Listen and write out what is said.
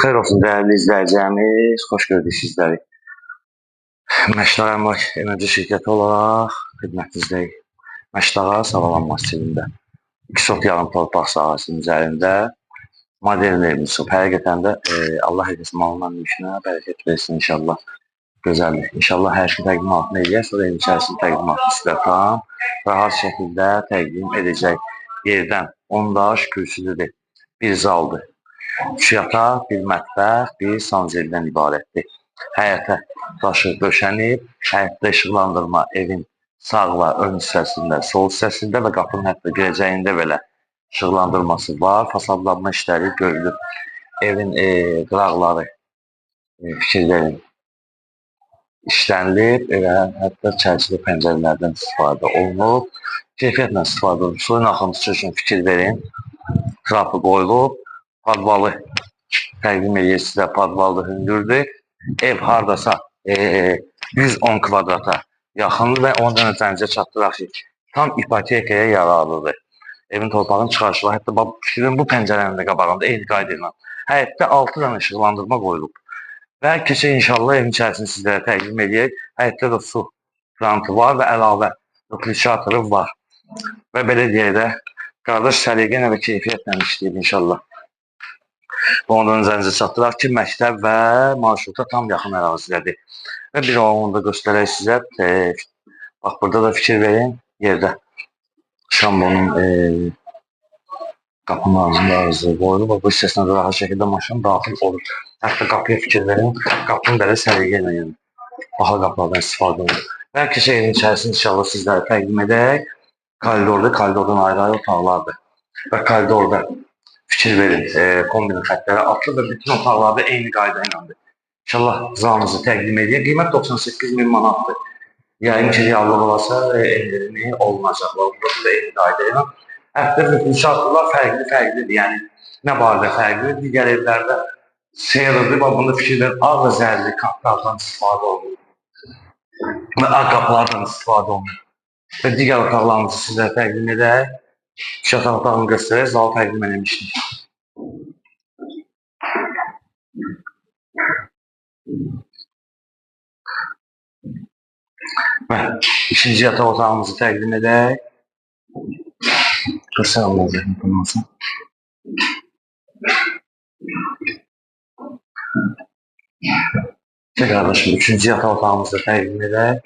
Xeyir olsun değerli izleyicilerimiz, hoş gördük sizleri. Məşdağa Əmlak Enerji Şirkəti olaraq xidmətinizdəyik. Məşdağa Savalan masivində 2 sot yarım torpaq sahəsinin üzərində modern evimiz olub. Həqiqətən də Allah herkesin malından mülkünə bərəkət versin inşallah. Gözəldir. İnşallah hər şey təqdimatını eləyər, sonra evin içərisinin təqdimatını istəyirəm. Rahat şəkildə təqdim edəcək. Yerdən 10 daş kürsüdür, bir zaldır. 3 yataq, bir mətbəx, bir sanceldən ibarətdir. Həyətə daşı döşənib, həyətdə işıqlandırma evin sağ və ön hissəsində, sol hissəsində və qapının hətta girəcəyində belə işıqlandırması var. Fasadlanma işləri görülür. Evin qıraqları fikir verin, işlənilib, hətta çərçivə pəncərələrdən istifadə olunub. Keyfiyyətlə istifadə olunub. Suyun axıntısı üçün fikir verin. Trapı qoyulub, padvalı təqdim edir sizə, padvalı hündürdür. Ev hardasa 110 kvadrata yaxındır və ondan öncə çatdıraq ki, tam ipotekaya yararlıdır. Evin torpağın çıxarışları, hətta fikrin bu pəncərənin də qabağında eyni qayda ilə həyətdə 6 dənə işıqlandırma qoyulub. Və keçək inşallah evin içərisini sizlərə təqdim edək. Həyətdə də su krantı var və əlavə duplikatoru var. Və belə deyək də, qardaş səliqə və keyfiyyətlə işləyib inşallah. Ondan öncə çatdıraq ki, məktəb və marşruta tam yaxın ərazidədir. Və bir onu da göstərək sizə. Bax, burada da fikir verin, yerdə şambonun qapının ağzında arızı qoyulub. Bu hissəsinə də rahat şəkildə maşın daxil olur. Hətta qapıya fikir verin, qapının belə səliqə ilə, yəni baha qapılardan istifadə olunur. Və keçək evin içərisini inşallah sizlərə təqdim edək. Koridorda, koridordan ayrı-ayrı otaqlardır. Və koridorda fikir verin, kombinin xətləri atlı və bütün otaqlarda eyni qayda iləndir. İnşallah zalımızı təqdim edək. Qiymət 98.000 manatdır. Yəqin ki, reallıq olasa endirini olunacaq. Burada da eyni qayda ilə. Hətta bütün şartlar fərqlidir. Yəni, nə barədə fərqlidir? Digər evlərdə seyirdir. Bunda fikir verin, ağ və zərli qapılardan istifadə olunur. Və ağ qapılardan istifadə olunur. Və digər otaqlarımızı sizə təqdim edək. Yataq otağını göstərək, zalı təqdim eləmişdik. Və ikinci yataq otağımızı təqdim edək. Göstər olacaq informasiya. Qardaşım, üçüncü yataq otağımızı təqdim edək.